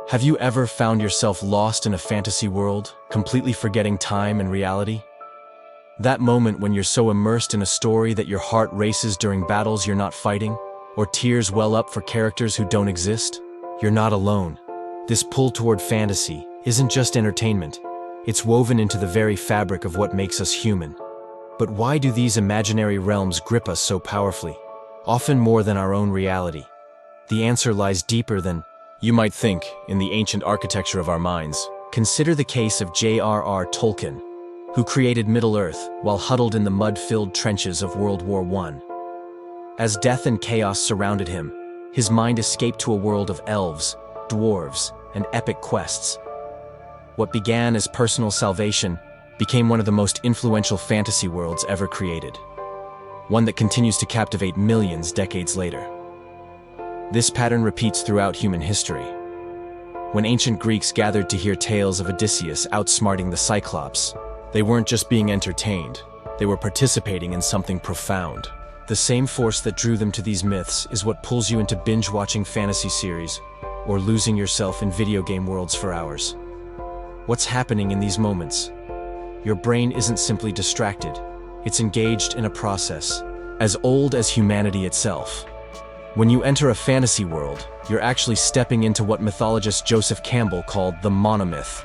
Have you ever found yourself lost in a fantasy world, completely forgetting time and reality? That moment when you're so immersed in a story that your heart races during battles you're not fighting, or tears well up for characters who don't exist? You're not alone. This pull toward fantasy isn't just entertainment. It's woven into the very fabric of what makes us human. But why do these imaginary realms grip us so powerfully, often more than our own reality? The answer lies deeper than you might think in the ancient architecture of our minds. Consider the case of J.R.R. Tolkien, who created Middle-earth while huddled in the mud-filled trenches of World War I. As death and chaos surrounded him, his mind escaped to a world of elves, dwarves, and epic quests. What began as personal salvation became one of the most influential fantasy worlds ever created, one that continues to captivate millions decades later. This pattern repeats throughout human history. When ancient Greeks gathered to hear tales of Odysseus outsmarting the Cyclops, they weren't just being entertained, they were participating in something profound. The same force that drew them to these myths is what pulls you into binge-watching fantasy series or losing yourself in video game worlds for hours. What's happening in these moments? Your brain isn't simply distracted, it's engaged in a process as old as humanity itself. When you enter a fantasy world, you're actually stepping into what mythologist Joseph Campbell called the monomyth,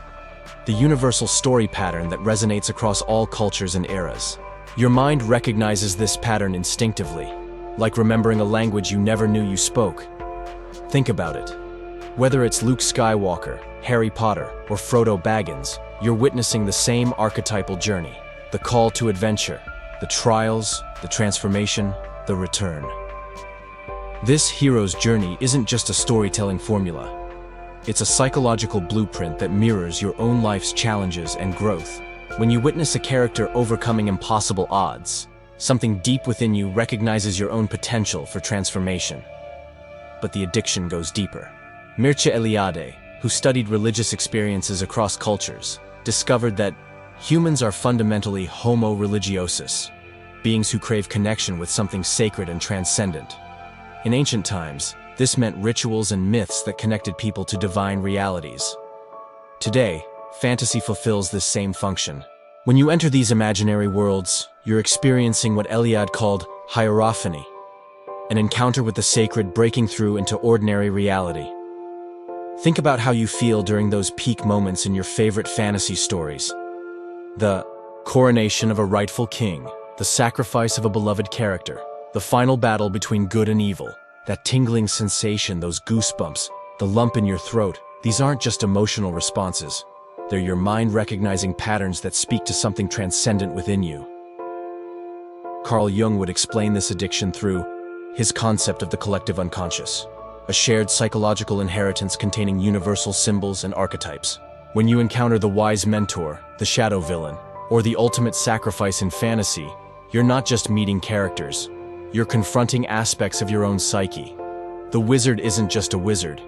the universal story pattern that resonates across all cultures and eras. Your mind recognizes this pattern instinctively, like remembering a language you never knew you spoke. Think about it. Whether it's Luke Skywalker, Harry Potter, or Frodo Baggins, you're witnessing the same archetypal journey: the call to adventure, the trials, the transformation, the return. This hero's journey isn't just a storytelling formula. It's a psychological blueprint that mirrors your own life's challenges and growth. When you witness a character overcoming impossible odds, something deep within you recognizes your own potential for transformation. But the addiction goes deeper. Mircea Eliade, who studied religious experiences across cultures, discovered that humans are fundamentally homo religiosus, beings who crave connection with something sacred and transcendent. In ancient times, this meant rituals and myths that connected people to divine realities. Today, fantasy fulfills this same function. When you enter these imaginary worlds, you're experiencing what Eliade called hierophany, an encounter with the sacred breaking through into ordinary reality. Think about how you feel during those peak moments in your favorite fantasy stories. The coronation of a rightful king, the sacrifice of a beloved character, the final battle between good and evil, that tingling sensation, those goosebumps, the lump in your throat. These aren't just emotional responses. They're your mind recognizing patterns that speak to something transcendent within you. Carl Jung would explain this addiction through his concept of the collective unconscious, a shared psychological inheritance containing universal symbols and archetypes. When you encounter the wise mentor, the shadow villain, or the ultimate sacrifice in fantasy, you're not just meeting characters. You're confronting aspects of your own psyche. The wizard isn't just a wizard.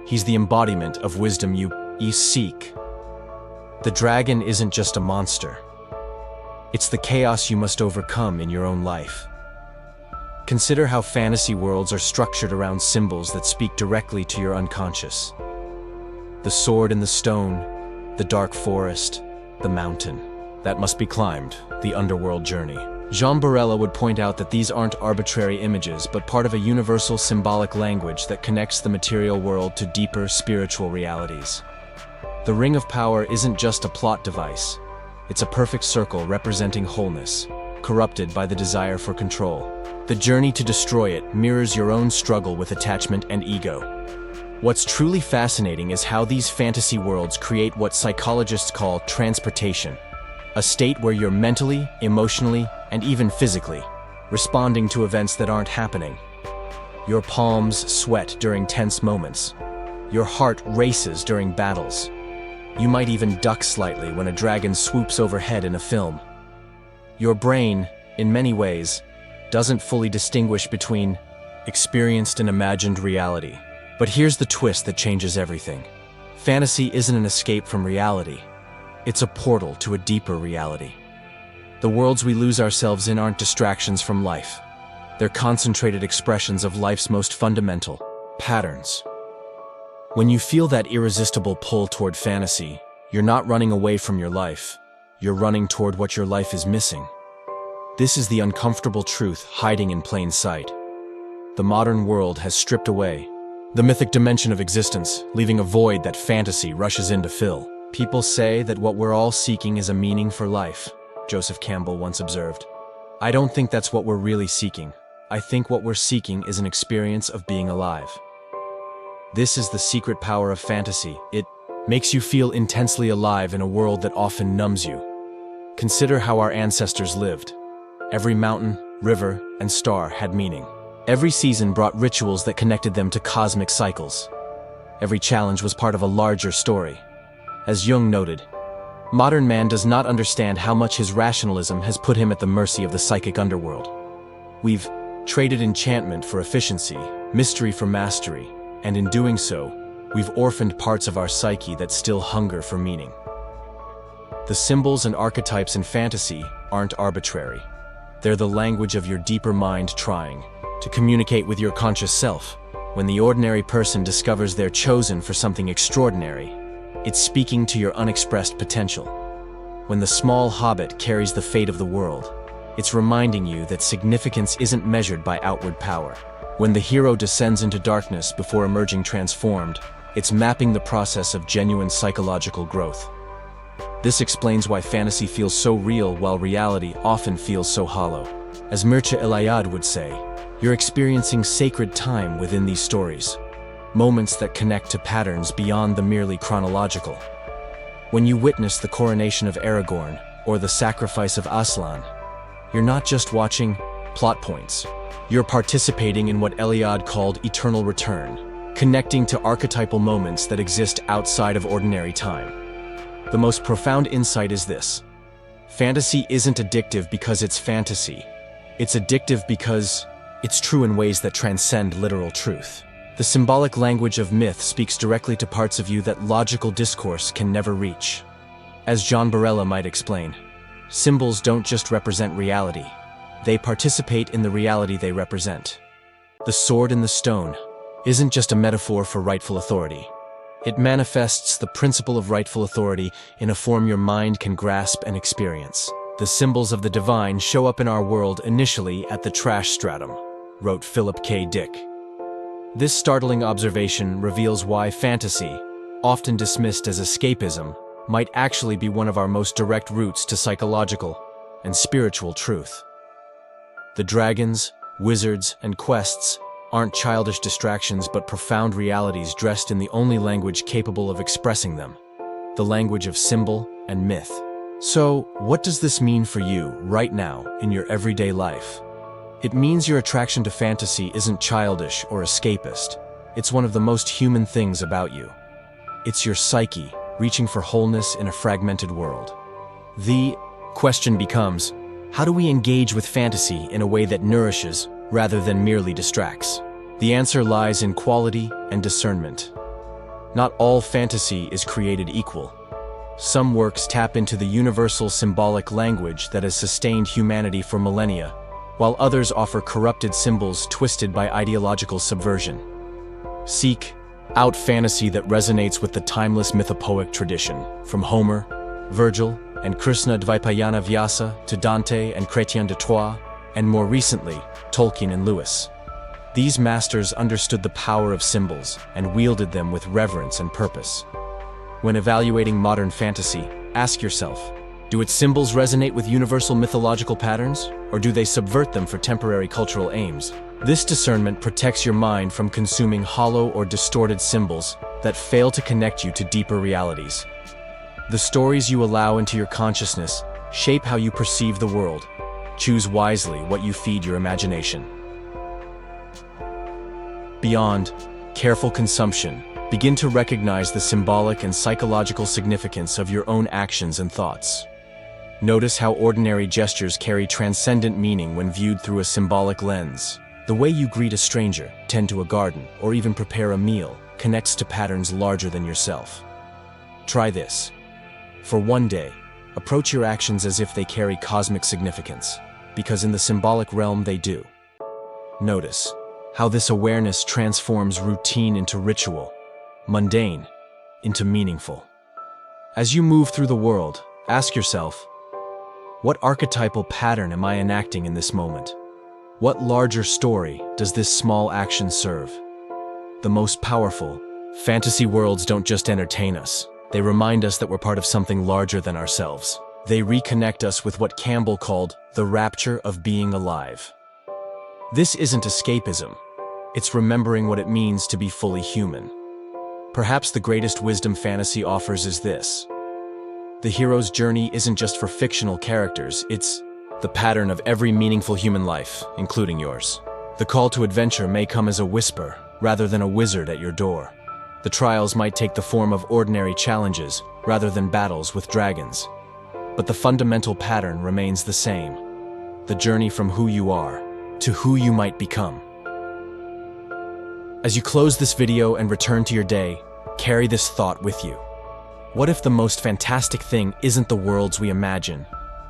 He's the embodiment of wisdom you seek. The dragon isn't just a monster. It's the chaos you must overcome in your own life. Consider how fantasy worlds are structured around symbols that speak directly to your unconscious. The sword and the stone, the dark forest, the mountain. That must be climbed, the underworld journey. Jean Barella would point out that these aren't arbitrary images, but part of a universal symbolic language that connects the material world to deeper spiritual realities. The Ring of Power isn't just a plot device. It's a perfect circle representing wholeness, corrupted by the desire for control. The journey to destroy it mirrors your own struggle with attachment and ego. What's truly fascinating is how these fantasy worlds create what psychologists call transportation, a state where you're mentally, emotionally, and even physically responding to events that aren't happening. Your palms sweat during tense moments. Your heart races during battles. You might even duck slightly when a dragon swoops overhead in a film. Your brain, in many ways, doesn't fully distinguish between experienced and imagined reality. But here's the twist that changes everything. Fantasy isn't an escape from reality. It's a portal to a deeper reality. The worlds we lose ourselves in aren't distractions from life. They're concentrated expressions of life's most fundamental patterns. When you feel that irresistible pull toward fantasy, you're not running away from your life. You're running toward what your life is missing. This is the uncomfortable truth hiding in plain sight. The modern world has stripped away the mythic dimension of existence, leaving a void that fantasy rushes in to fill. People say that what we're all seeking is a meaning for life, Joseph Campbell once observed. I don't think that's what we're really seeking. I think what we're seeking is an experience of being alive. This is the secret power of fantasy. It makes you feel intensely alive in a world that often numbs you. Consider how our ancestors lived. Every mountain, river, and star had meaning. Every season brought rituals that connected them to cosmic cycles. Every challenge was part of a larger story. As Jung noted, modern man does not understand how much his rationalism has put him at the mercy of the psychic underworld. We've traded enchantment for efficiency, mystery for mastery, and in doing so, we've orphaned parts of our psyche that still hunger for meaning. The symbols and archetypes in fantasy aren't arbitrary. They're the language of your deeper mind trying to communicate with your conscious self. When the ordinary person discovers they're chosen for something extraordinary, it's speaking to your unexpressed potential. When the small hobbit carries the fate of the world, it's reminding you that significance isn't measured by outward power. When the hero descends into darkness before emerging transformed, it's mapping the process of genuine psychological growth. This explains why fantasy feels so real while reality often feels so hollow. As Mircea Eliade would say, you're experiencing sacred time within these stories, moments that connect to patterns beyond the merely chronological. When you witness the coronation of Aragorn or the sacrifice of Aslan, you're not just watching plot points. You're participating in what Eliade called eternal return, connecting to archetypal moments that exist outside of ordinary time. The most profound insight is this: fantasy isn't addictive because it's fantasy. It's addictive because it's true in ways that transcend literal truth. The symbolic language of myth speaks directly to parts of you that logical discourse can never reach. As John Barella might explain, symbols don't just represent reality. They participate in the reality they represent. The sword in the stone isn't just a metaphor for rightful authority. It manifests the principle of rightful authority in a form your mind can grasp and experience. The symbols of the divine show up in our world initially at the trash stratum, wrote Philip K. Dick. This startling observation reveals why fantasy, often dismissed as escapism, might actually be one of our most direct routes to psychological and spiritual truth. The dragons, wizards, and quests aren't childish distractions but profound realities dressed in the only language capable of expressing them, the language of symbol and myth. So, what does this mean for you right now in your everyday life? It means your attraction to fantasy isn't childish or escapist. It's one of the most human things about you. It's your psyche reaching for wholeness in a fragmented world. The question becomes, how do we engage with fantasy in a way that nourishes rather than merely distracts? The answer lies in quality and discernment. Not all fantasy is created equal. Some works tap into the universal symbolic language that has sustained humanity for millennia, while others offer corrupted symbols twisted by ideological subversion. Seek out fantasy that resonates with the timeless mythopoeic tradition, from Homer, Virgil, and Krishna Dvaipayana Vyasa to Dante and Chrétien de Troyes, and more recently, Tolkien and Lewis. These masters understood the power of symbols and wielded them with reverence and purpose. When evaluating modern fantasy, ask yourself, do its symbols resonate with universal mythological patterns, or do they subvert them for temporary cultural aims? This discernment protects your mind from consuming hollow or distorted symbols that fail to connect you to deeper realities. The stories you allow into your consciousness shape how you perceive the world. Choose wisely what you feed your imagination. Beyond careful consumption, begin to recognize the symbolic and psychological significance of your own actions and thoughts. Notice how ordinary gestures carry transcendent meaning when viewed through a symbolic lens. The way you greet a stranger, tend to a garden, or even prepare a meal connects to patterns larger than yourself. Try this. For one day, approach your actions as if they carry cosmic significance, because in the symbolic realm they do. Notice how this awareness transforms routine into ritual, mundane, into meaningful. As you move through the world, ask yourself, what archetypal pattern am I enacting in this moment? What larger story does this small action serve? The most powerful, fantasy worlds don't just entertain us. They remind us that we're part of something larger than ourselves. They reconnect us with what Campbell called the rapture of being alive. This isn't escapism. It's remembering what it means to be fully human. Perhaps the greatest wisdom fantasy offers is this. The hero's journey isn't just for fictional characters, it's the pattern of every meaningful human life, including yours. The call to adventure may come as a whisper, rather than a wizard at your door. The trials might take the form of ordinary challenges, rather than battles with dragons. But the fundamental pattern remains the same. The journey from who you are to who you might become. As you close this video and return to your day, carry this thought with you. What if the most fantastic thing isn't the worlds we imagine,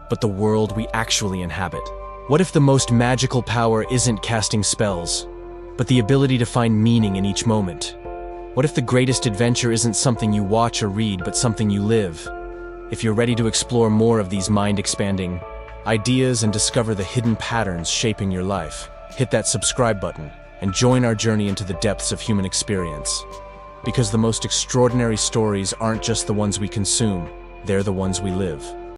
but the world we actually inhabit? What if the most magical power isn't casting spells, but the ability to find meaning in each moment? What if the greatest adventure isn't something you watch or read, but something you live? If you're ready to explore more of these mind-expanding ideas and discover the hidden patterns shaping your life, hit that subscribe button and join our journey into the depths of human experience. Because the most extraordinary stories aren't just the ones we consume, they're the ones we live.